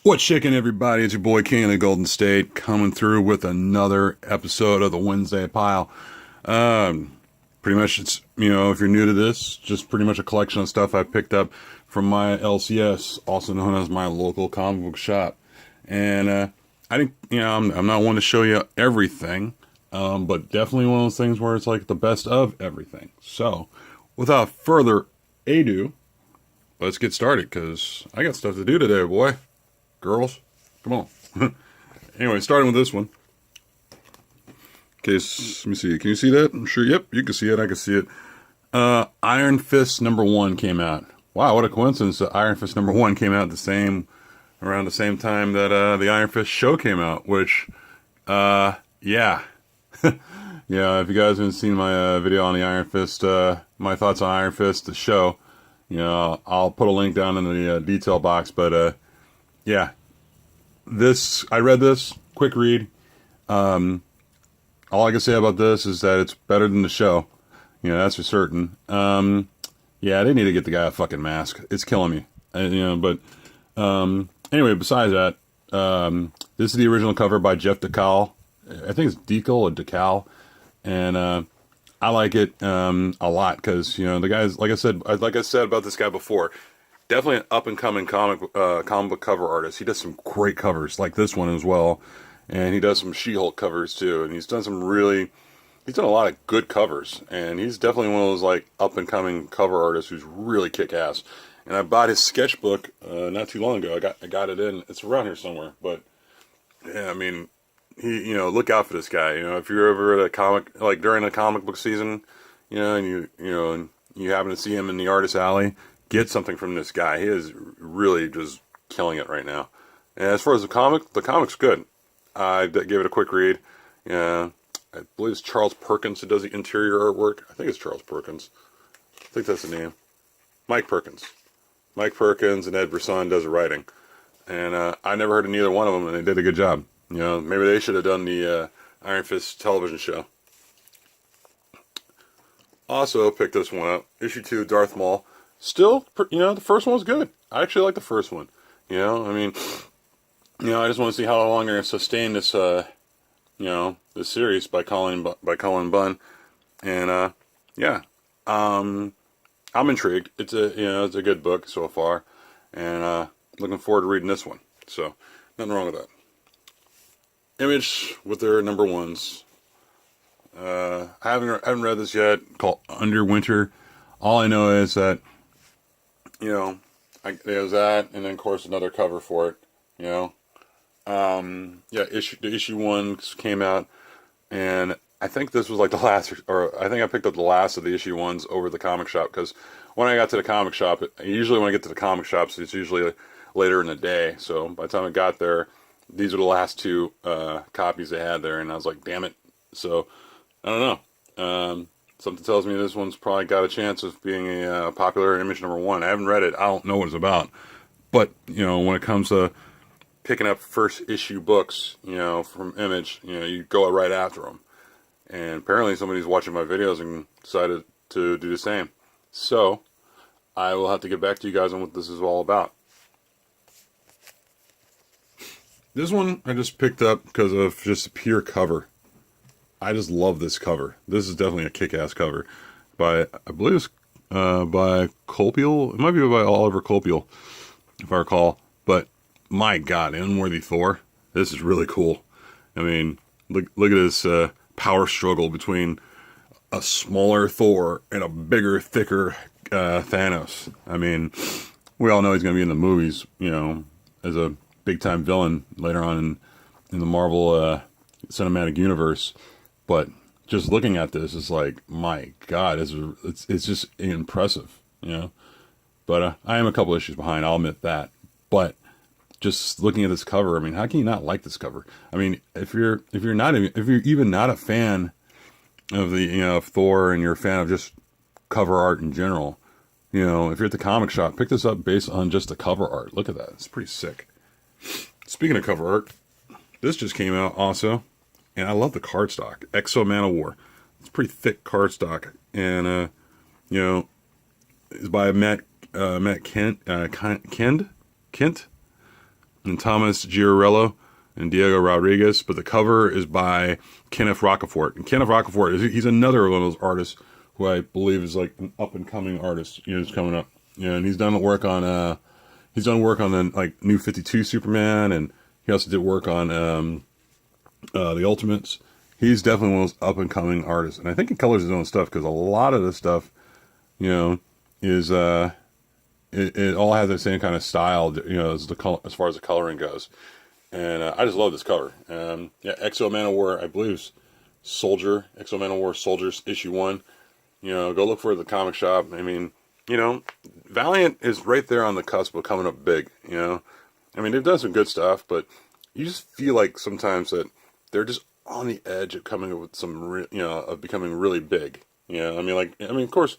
What's shaking, everybody? It's your boy King of the Golden State coming through with another episode of the Wednesday Pile. Um, Pretty much, it's, if you're new to this, just pretty much a collection of stuff I picked up from my LCS, also known as my local comic book shop. And I think, I'm not one to show you everything, but definitely one of those things where it's like the best of everything. So, without further ado, let's get started because I got stuff to do today, boy. Girls, come on. Anyway, starting with this one. Okay, let me see. Can you see that? I'm sure. Yep, you can see it. I can see it. Iron Fist #1 came out. Wow, what a coincidence that Iron Fist #1 came out around the same time that the Iron Fist show came out. Which, yeah, yeah. If you guys haven't seen my video on the Iron Fist, my thoughts on Iron Fist, the show, I'll put a link down in the detail box. But yeah, I read this, quick read. All I can say about this is that it's better than the show. That's for certain. Yeah, they need to get the guy a fucking mask. It's killing me. Anyway, besides that, this is the original cover by Jeff DeCal. I think it's Decal or DeCal. And I like it a lot because, the guy's, like I said about this guy before, definitely an up-and-coming comic book cover artist. He does some great covers, like this one as well. And he does some She-Hulk covers, too. And he's done a lot of good covers. And he's definitely one of those, like, up-and-coming cover artists who's really kick-ass. And I bought his sketchbook not too long ago. I got it in. It's around here somewhere. But, yeah, I mean, look out for this guy. If you're ever at a comic, like, during a comic book season, and you happen to see him in the artist alley, get something from this guy. He is really just killing it right now. And as far as the comic's good. I gave it a quick read. Yeah, I believe it's Charles Perkins who does the interior artwork. I think it's Charles Perkins. I think that's the name. Mike Perkins. Mike Perkins and Ed Brisson does the writing. And I never heard of neither one of them, and they did a good job. Maybe they should have done the Iron Fist television show. Also picked this one up. Issue 2, Darth Maul. Still, the first one was good. I actually like the first one. I just want to see how long they're going to sustain this, this series by Colin Bunn, and yeah, I'm intrigued. It's a good book so far, and looking forward to reading this one. So, nothing wrong with that. Image with their #1s. I haven't read this yet. Called Underwinter. All I know is that there's that, and then of course another cover for it. Issue 1 came out, and I think this was like the last, or I think I picked up the last of the issue 1s over the comic shop, because when I got to the comic shop, usually when I get to the comic shops, it's usually later in the day, so by the time I got there, these are the last 2 copies they had there, and I was like, damn it. So, I don't know. Something tells me this one's probably got a chance of being a popular Image #1. I haven't read it. I don't know what it's about. But, when it comes to picking up first issue books, from Image, you go right after them. And apparently somebody's watching my videos and decided to do the same. So, I will have to get back to you guys on what this is all about. This one I just picked up because of just pure cover. I just love this cover. This is definitely a kick-ass cover by, I believe it's by Copiel. It might be by Oliver Copiel, if I recall. But my God, Unworthy Thor. This is really cool. I mean, look at this power struggle between a smaller Thor and a bigger, thicker Thanos. I mean, we all know he's going to be in the movies, as a big-time villain later on in the Marvel Cinematic Universe. But just looking at this, it's like, my God, it's just impressive, But I am a couple issues behind, I'll admit that. But just looking at this cover, I mean, how can you not like this cover? I mean, if you're even not a fan of the of Thor, and you're a fan of just cover art in general, if you're at the comic shop, pick this up based on just the cover art. Look at that, it's pretty sick. Speaking of cover art, this just came out also. And I love the cardstock. Exo Manowar. It's pretty thick cardstock. And, it's by Matt Kent. and Thomas Giarello and Diego Rodriguez, but the cover is by Kenneth Rocafort. And Kenneth Rocafort, he's another one of those artists who I believe is like an up-and-coming artist, you know, who's coming up. You know, and he's done work on the like New 52 Superman, and he also did work on the Ultimates. He's definitely one of those up-and-coming artists, and I think he colors his own stuff because a lot of the stuff, you know, is it all has the same kind of style, you know, as far as the coloring goes. And I just love this cover. Yeah, Exo Manowar, I believe, is Exo Manowar Soldiers issue 1. You know, go look for it at the comic shop. I mean, you know, Valiant is right there on the cusp of coming up big. You know, I mean, they've done some good stuff, but you just feel like sometimes that they're just on the edge of coming up with some, of becoming really big. You know, of course,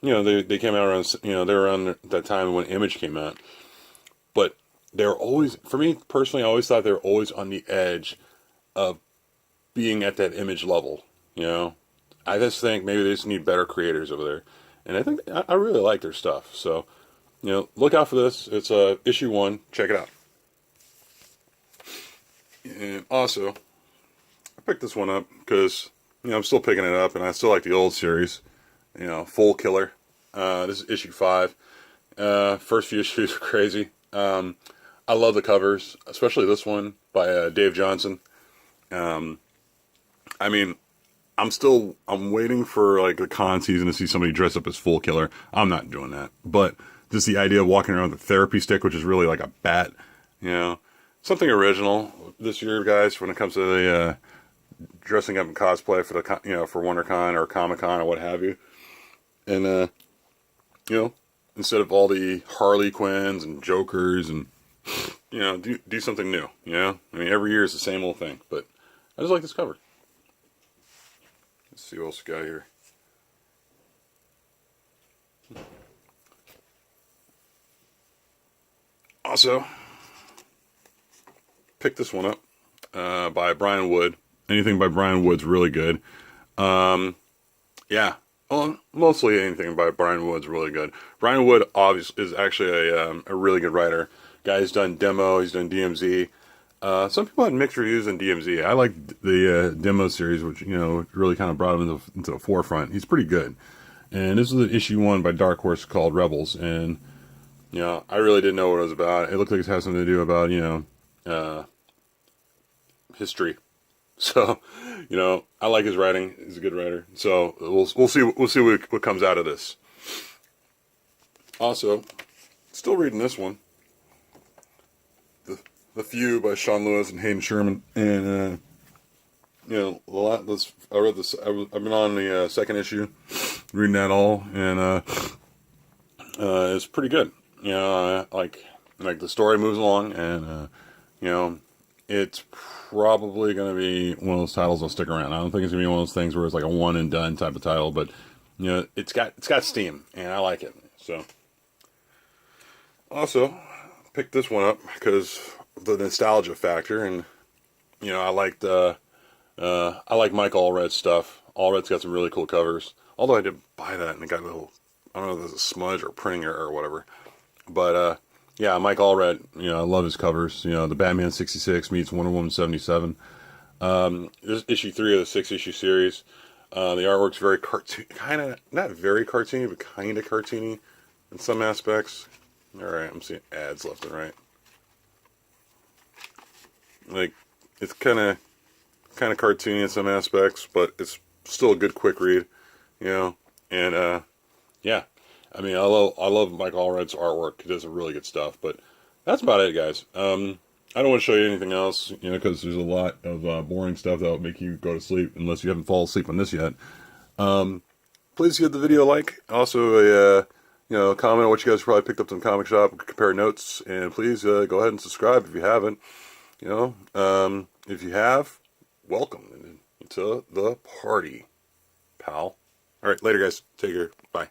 you know, they came out around, you know, they were around that time when Image came out, but they're always, for me personally, I always thought they were always on the edge of being at that Image level. You know, I just think maybe they just need better creators over there, and I think I really like their stuff. So, you know, look out for this. It's issue 1. Check it out. And also, I picked this one up because, you know, I'm still picking it up, and I still like the old series. You know, Full Killer. This is issue 5. First few issues are crazy. I love the covers, especially this one by Dave Johnson. I mean, I'm waiting for like the con season to see somebody dress up as Full Killer. I'm not doing that, but just the idea of walking around with a therapy stick, which is really like a bat, you know, something original this year, guys. When it comes to the dressing up in cosplay for the, you know, for WonderCon or Comic Con or what have you, and you know, instead of all the Harley Quinns and Jokers, and you know, do something new. You know, I mean, every year is the same old thing, but I just like this cover. Let's see what else we got here. Also, picked this one up by Brian Wood. Anything by Brian Wood's really good. Yeah, well, mostly anything by Brian Wood's really good. Brian Wood obviously is actually a really good writer. Guy's done Demo, he's done DMZ. Some people had mixed reviews on DMZ. I like the Demo series, which, you know, really kind of brought him into the forefront. He's pretty good. And this is the issue 1 by Dark Horse called Rebels. And, you know, I really didn't know what it was about. It looked like it has something to do about, you know, history. So, you know, I like his writing. He's a good writer. So we'll see what comes out of this. Also, still reading this one. The Few by Sean Lewis and Hayden Sherman, and you know, I read this. I've been on the second issue, reading that all, and it's pretty good. You know, like the story moves along, and you know, it's probably going to be one of those titles that'll stick around. I don't think it's going to be one of those things where it's like a one and done type of title, but you know, it's got steam, and I like it. So, also picked this one up because the nostalgia factor, and you know, I like Mike Allred's stuff. Allred's got some really cool covers. Although I did buy that, and it got a little, I don't know if there's a smudge or printing error or whatever. But yeah, Mike Allred, you know, I love his covers. You know, the Batman 66 meets Wonder Woman 77. This is issue 3 of the 6-issue series. The artwork's very cartoon, not very cartoony, but kind of cartoony in some aspects. All right, I'm seeing ads left and right. Like, it's kind of cartoony in some aspects, but it's still a good quick read, you know. And yeah, I mean, I love Mike Allred's artwork. He does some really good stuff. But that's about it, guys. I don't want to show you anything else, you know, because there's a lot of boring stuff that'll make you go to sleep unless you haven't fallen asleep on this yet. Please give the video a like. Also, you know, comment on what you guys probably picked up from comic shop. Compare notes, and please go ahead and subscribe if you haven't. You know, if you have, welcome to the party, pal. All right, later, guys. Take care. Bye.